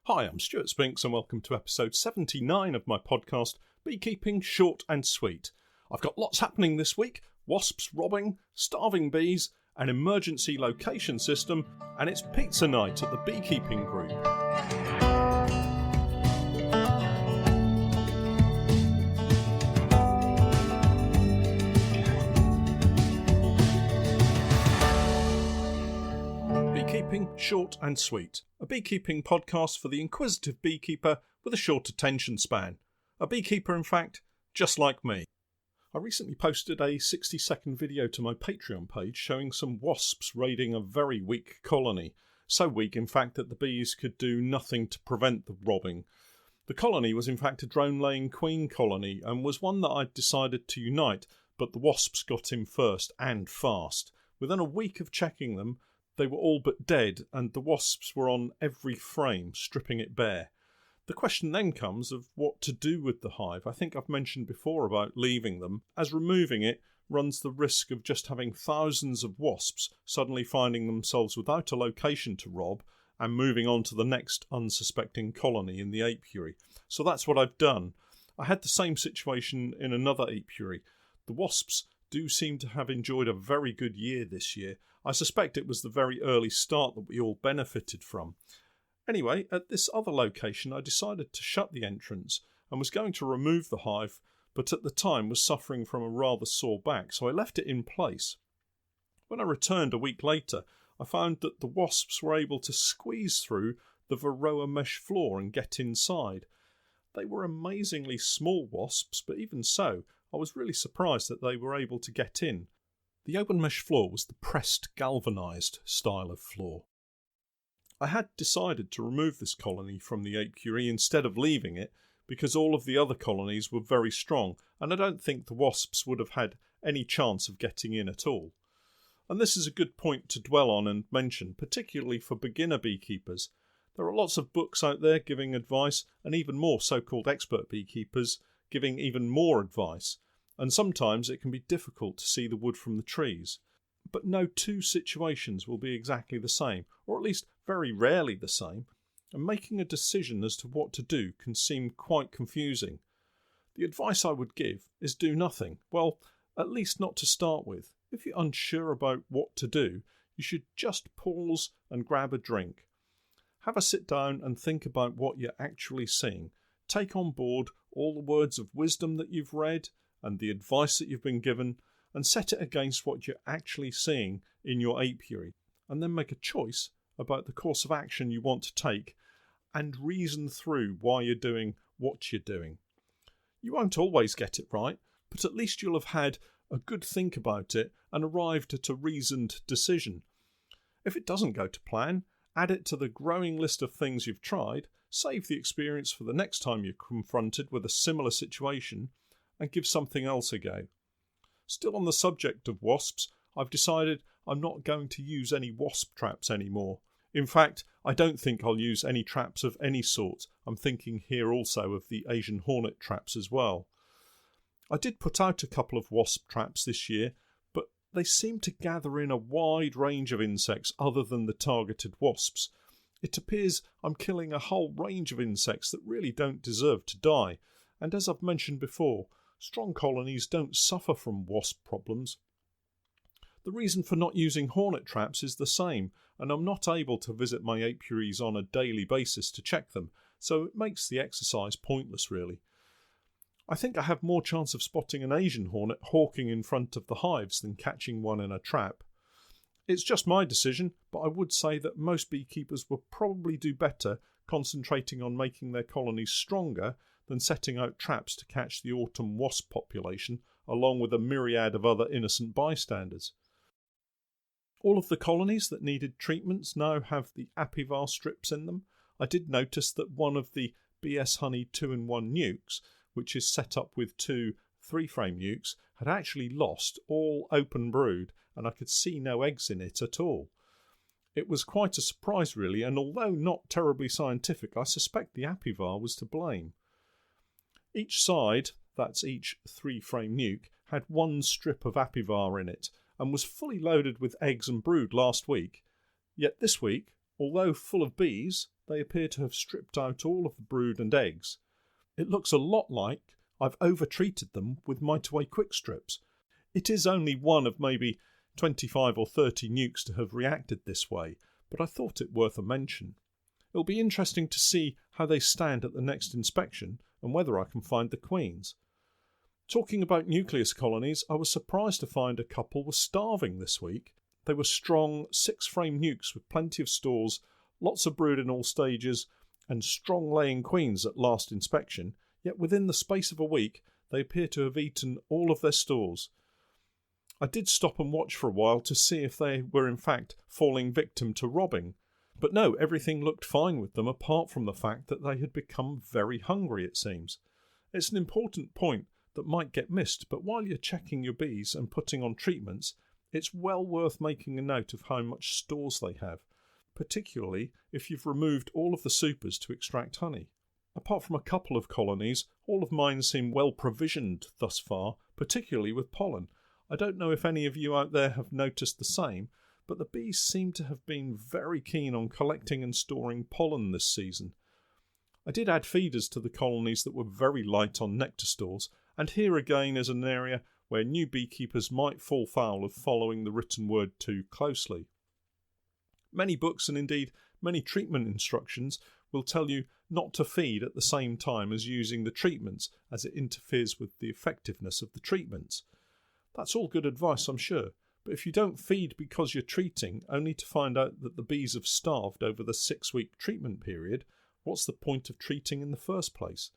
Hi, I'm Stewart Spinks and welcome to episode 79 of my podcast, Beekeeping Short and Sweet. I've got lots happening this week: wasps robbing, starving bees, an emergency location system, and it's pizza night at the beekeeping group. Beekeeping Short and Sweet, a beekeeping podcast for the inquisitive beekeeper with a short attention span. A beekeeper, in fact, just like me. I recently posted a 60-second video to my Patreon page showing some wasps raiding a very weak colony. So weak, in fact, that the bees could do nothing to prevent the robbing. The colony was in fact a drone-laying queen colony and was one that I'd decided to unite, but the wasps got in first and fast. Within a week of checking them, they were all but dead, and the wasps were on every frame, stripping it bare. The question then comes of what to do with the hive. I think I've mentioned before about leaving them, as removing it runs the risk of just having thousands of wasps suddenly finding themselves without a location to rob and moving on to the next unsuspecting colony in the apiary. So that's what I've done. I had the same situation in another apiary. The wasps do seem to have enjoyed a very good year this year. I suspect it was the very early start that we all benefited from. Anyway, at this other location I decided to shut the entrance and was going to remove the hive, but at the time was suffering from a rather sore back, so I left it in place. When I returned a week later, I found that the wasps were able to squeeze through the varroa mesh floor and get inside. They were amazingly small wasps, but even so, I was really surprised that they were able to get in. The open mesh floor was the pressed galvanised style of floor. I had decided to remove this colony from the apiary instead of leaving it because all of the other colonies were very strong and I don't think the wasps would have had any chance of getting in at all. And this is a good point to dwell on and mention, particularly for beginner beekeepers. There are lots of books out there giving advice, and even more so-called expert beekeepers giving even more advice, and sometimes it can be difficult to see the wood from the trees. But no two situations will be exactly the same, or at least very rarely the same, and making a decision as to what to do can seem quite confusing. The advice I would give is do nothing. Well, at least not to start with. If you're unsure about what to do, you should just pause and grab a drink. Have a sit down and think about what you're actually seeing. Take on board all the words of wisdom that you've read and the advice that you've been given, and set it against what you're actually seeing in your apiary, and then make a choice about the course of action you want to take and reason through why you're doing what you're doing. You won't always get it right, but at least you'll have had a good think about it and arrived at a reasoned decision. If it doesn't go to plan, add it to the growing list of things you've tried, save the experience for the next time you're confronted with a similar situation, and give something else a go. Still on the subject of wasps, I've decided I'm not going to use any wasp traps anymore. In fact, I don't think I'll use any traps of any sort. I'm thinking here also of the Asian hornet traps as well. I did put out a couple of wasp traps this year, but they seem to gather in a wide range of insects other than the targeted wasps. It appears I'm killing a whole range of insects that really don't deserve to die, and as I've mentioned before, strong colonies don't suffer from wasp problems. The reason for not using hornet traps is the same, and I'm not able to visit my apiaries on a daily basis to check them, so it makes the exercise pointless really. I think I have more chance of spotting an Asian hornet hawking in front of the hives than catching one in a trap. It's just my decision, but I would say that most beekeepers will probably do better concentrating on making their colonies stronger than setting out traps to catch the autumn wasp population, along with a myriad of other innocent bystanders. All of the colonies that needed treatments now have the apivar strips in them. I did notice that one of the BS Honey 2-in-1 nukes, which is set up with 2 3-frame nukes, had actually lost all open brood, and I could see no eggs in it at all. It was quite a surprise really, and although not terribly scientific, I suspect the apivar was to blame. Each side, that's each 3-frame nuke, had 1 strip of apivar in it and was fully loaded with eggs and brood last week. Yet this week, although full of bees, they appear to have stripped out all of the brood and eggs. It looks a lot like I've over-treated them with Mite-Away quick strips. It is only one of maybe 25 or 30 nukes to have reacted this way, but I thought it worth a mention. It'll be interesting to see how they stand at the next inspection and whether I can find the queens. Talking about nucleus colonies, I was surprised to find a couple were starving this week. They were strong 6-frame nukes with plenty of stores, lots of brood in all stages, and strong laying queens at last inspection, yet within the space of a week they appear to have eaten all of their stores. I did stop and watch for a while to see if they were in fact falling victim to robbing, but no, everything looked fine with them apart from the fact that they had become very hungry, it seems. It's an important point that might get missed, but while you're checking your bees and putting on treatments, it's well worth making a note of how much stores they have, particularly if you've removed all of the supers to extract honey. Apart from a couple of colonies, all of mine seem well provisioned thus far, particularly with pollen. I don't know if any of you out there have noticed the same, but the bees seem to have been very keen on collecting and storing pollen this season. I did add feeders to the colonies that were very light on nectar stores, and here again is an area where new beekeepers might fall foul of following the written word too closely. Many books and indeed many treatment instructions will tell you not to feed at the same time as using the treatments, as it interferes with the effectiveness of the treatments. That's all good advice, I'm sure, but if you don't feed because you're treating only to find out that the bees have starved over the 6-week treatment period, what's the point of treating in the first place?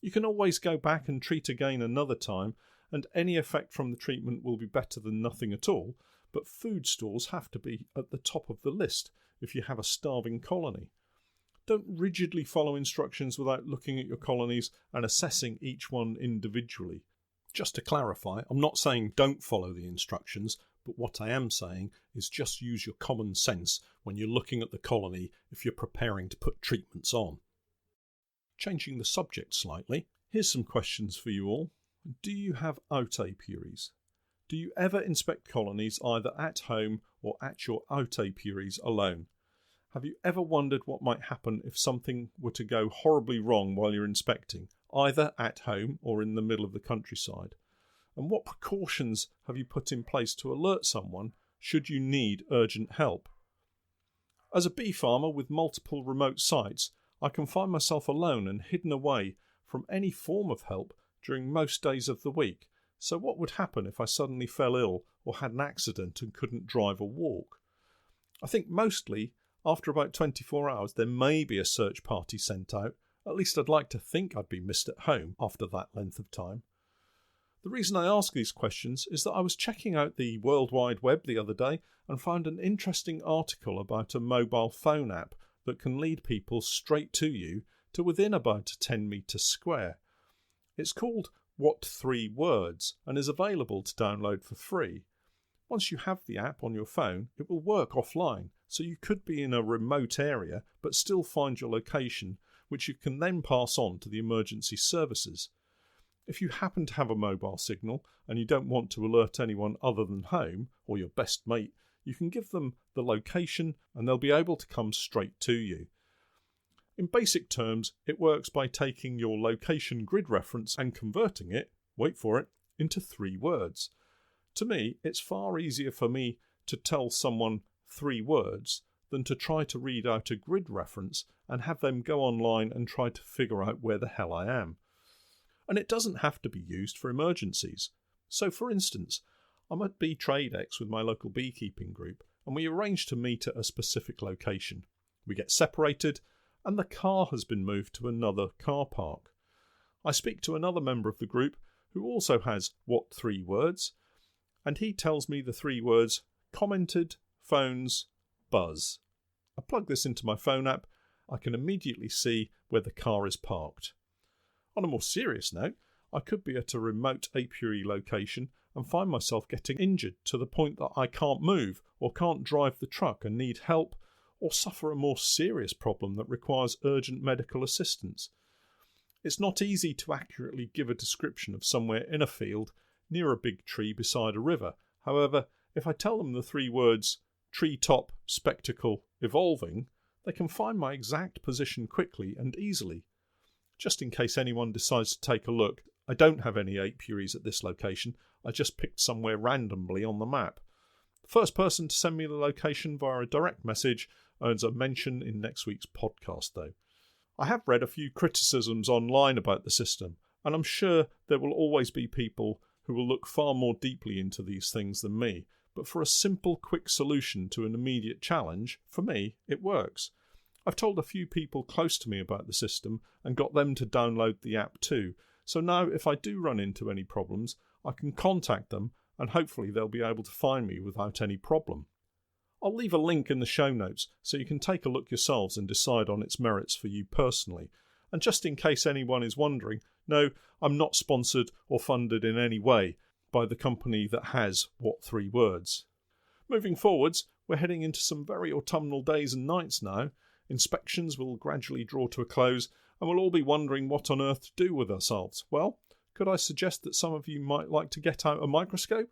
You can always go back and treat again another time, and any effect from the treatment will be better than nothing at all, but food stores have to be at the top of the list if you have a starving colony. Don't rigidly follow instructions without looking at your colonies and assessing each one individually. Just to clarify, I'm not saying don't follow the instructions, but what I am saying is just use your common sense when you're looking at the colony if you're preparing to put treatments on. Changing the subject slightly, here's some questions for you all. Do you have out apiaries? Do you ever inspect colonies either at home or at your out apiaries alone? Have you ever wondered what might happen if something were to go horribly wrong while you're inspecting, either at home or in the middle of the countryside? And what precautions have you put in place to alert someone should you need urgent help? As a bee farmer with multiple remote sites, I can find myself alone and hidden away from any form of help during most days of the week. So what would happen if I suddenly fell ill or had an accident and couldn't drive or walk? I think mostly, after about 24 hours, there may be a search party sent out. At least I'd like to think I'd be missed at home after that length of time. The reason I ask these questions is that I was checking out the World Wide Web the other day and found an interesting article about a mobile phone app that can lead people straight to you to within about a 10-metre square. It's called What3Words and is available to download for free. Once you have the app on your phone, it will work offline, so you could be in a remote area but still find your location, which you can then pass on to the emergency services. If you happen to have a mobile signal and you don't want to alert anyone other than home or your best mate, you can give them the location and they'll be able to come straight to you. In basic terms, it works by taking your location grid reference and converting it, wait for it, into 3 words. To me, it's far easier for me to tell someone 3 words than to try to read out a grid reference and have them go online and try to figure out where the hell I am. And it doesn't have to be used for emergencies. So for instance, I'm at Bee Tradex with my local beekeeping group and we arrange to meet at a specific location. We get separated and the car has been moved to another car park. I speak to another member of the group who also has What3Words, and he tells me the 3 words commented, phones, buzz. I plug this into my phone app. I can immediately see where the car is parked. On a more serious note, I could be at a remote apiary location and find myself getting injured to the point that I can't move or can't drive the truck and need help, or suffer a more serious problem that requires urgent medical assistance. It's not easy to accurately give a description of somewhere in a field near a big tree beside a river. However, if I tell them the 3 words tree top, spectacle, evolving, They can find my exact position quickly and easily. Just in case anyone decides to take a look, I don't have any apiaries at this location. I just picked somewhere randomly on the map. The first person to send me the location via a direct message earns a mention in next week's podcast, though. I have read a few criticisms online about the system, and I'm sure there will always be people who will look far more deeply into these things than me. But for a simple, quick solution to an immediate challenge, for me, it works. I've told a few people close to me about the system and got them to download the app too. So now if I do run into any problems, I can contact them and hopefully they'll be able to find me without any problem. I'll leave a link in the show notes so you can take a look yourselves and decide on its merits for you personally. And just in case anyone is wondering, no, I'm not sponsored or funded in any way by the company that has What3Words. Moving forwards, we're heading into some very autumnal days and nights now. Inspections will gradually draw to a close and we'll all be wondering what on earth to do with ourselves. Well, could I suggest that some of you might like to get out a microscope?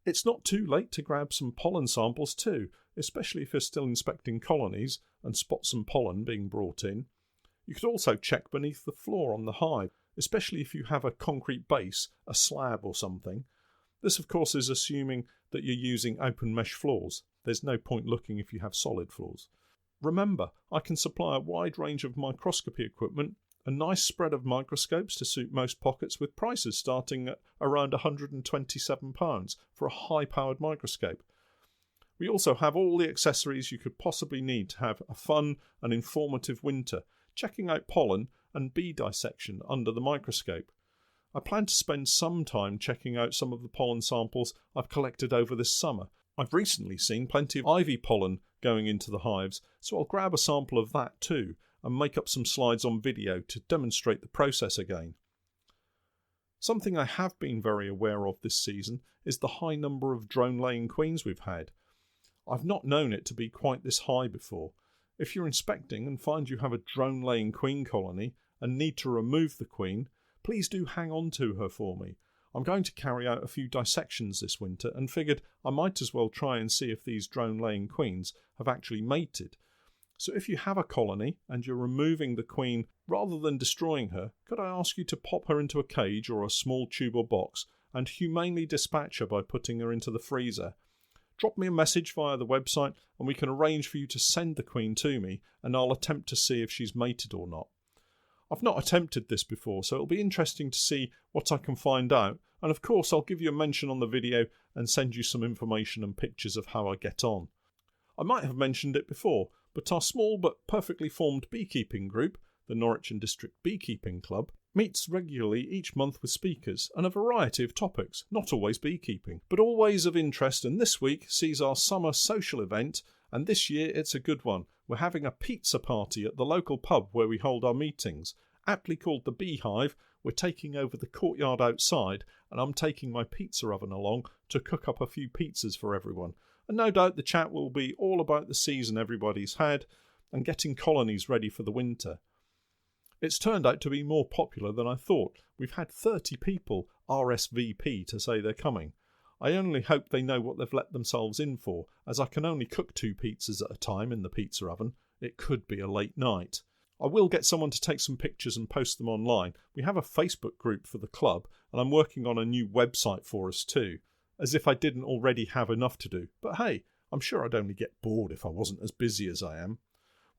It's not too late to grab some pollen samples too, especially if you're still inspecting colonies and spot some pollen being brought in. You could also check beneath the floor on the hive, especially if you have a concrete base, a slab or something. This of course is assuming that you're using open mesh floors. There's no point looking if you have solid floors. Remember, I can supply a wide range of microscopy equipment, a nice spread of microscopes to suit most pockets with prices starting at around £127 for a high-powered microscope. We also have all the accessories you could possibly need to have a fun and informative winter, checking out pollen and bee dissection under the microscope. I plan to spend some time checking out some of the pollen samples I've collected over this summer. I've recently seen plenty of ivy pollen going into the hives, so I'll grab a sample of that too and make up some slides on video to demonstrate the process again. Something I have been very aware of this season is the high number of drone-laying queens we've had. I've not known it to be quite this high before. If you're inspecting and find you have a drone-laying queen colony and need to remove the queen, please do hang on to her for me. I'm going to carry out a few dissections this winter and figured I might as well try and see if these drone-laying queens have actually mated. So if you have a colony and you're removing the queen rather than destroying her, could I ask you to pop her into a cage or a small tube or box and humanely dispatch her by putting her into the freezer? Drop me a message via the website and we can arrange for you to send the queen to me and I'll attempt to see if she's mated or not. I've not attempted this before, so it'll be interesting to see what I can find out, and of course I'll give you a mention on the video and send you some information and pictures of how I get on. I might have mentioned it before, but our small but perfectly formed beekeeping group, the Norwich and District Beekeeping Club, meets regularly each month with speakers and a variety of topics, not always beekeeping, but always of interest, and this week sees our summer social event, and this year it's a good one. We're having a pizza party at the local pub where we hold our meetings. Aptly called the Beehive, we're taking over the courtyard outside and I'm taking my pizza oven along to cook up a few pizzas for everyone. And no doubt the chat will be all about the season everybody's had and getting colonies ready for the winter. It's turned out to be more popular than I thought. We've had 30 people RSVP to say they're coming. I only hope they know what they've let themselves in for, as I can only cook 2 pizzas at a time in the pizza oven. It could be a late night. I will get someone to take some pictures and post them online. We have a Facebook group for the club and I'm working on a new website for us too. As if I didn't already have enough to do. But hey, I'm sure I'd only get bored if I wasn't as busy as I am.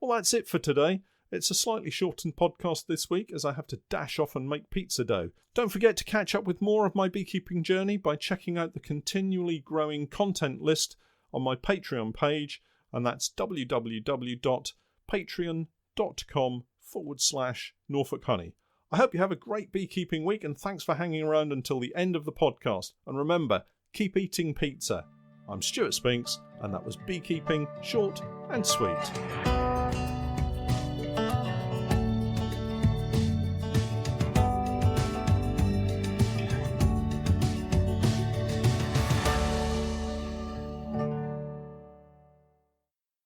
Well, that's it for today. It's a slightly shortened podcast this week as I have to dash off and make pizza dough. Don't forget to catch up with more of my beekeeping journey by checking out the continually growing content list on my Patreon page, and that's www.patreon.com/Norfolk Honey. I hope you have a great beekeeping week and thanks for hanging around until the end of the podcast. And remember, keep eating pizza. I'm Stewart Spinks and that was Beekeeping Short and Sweet.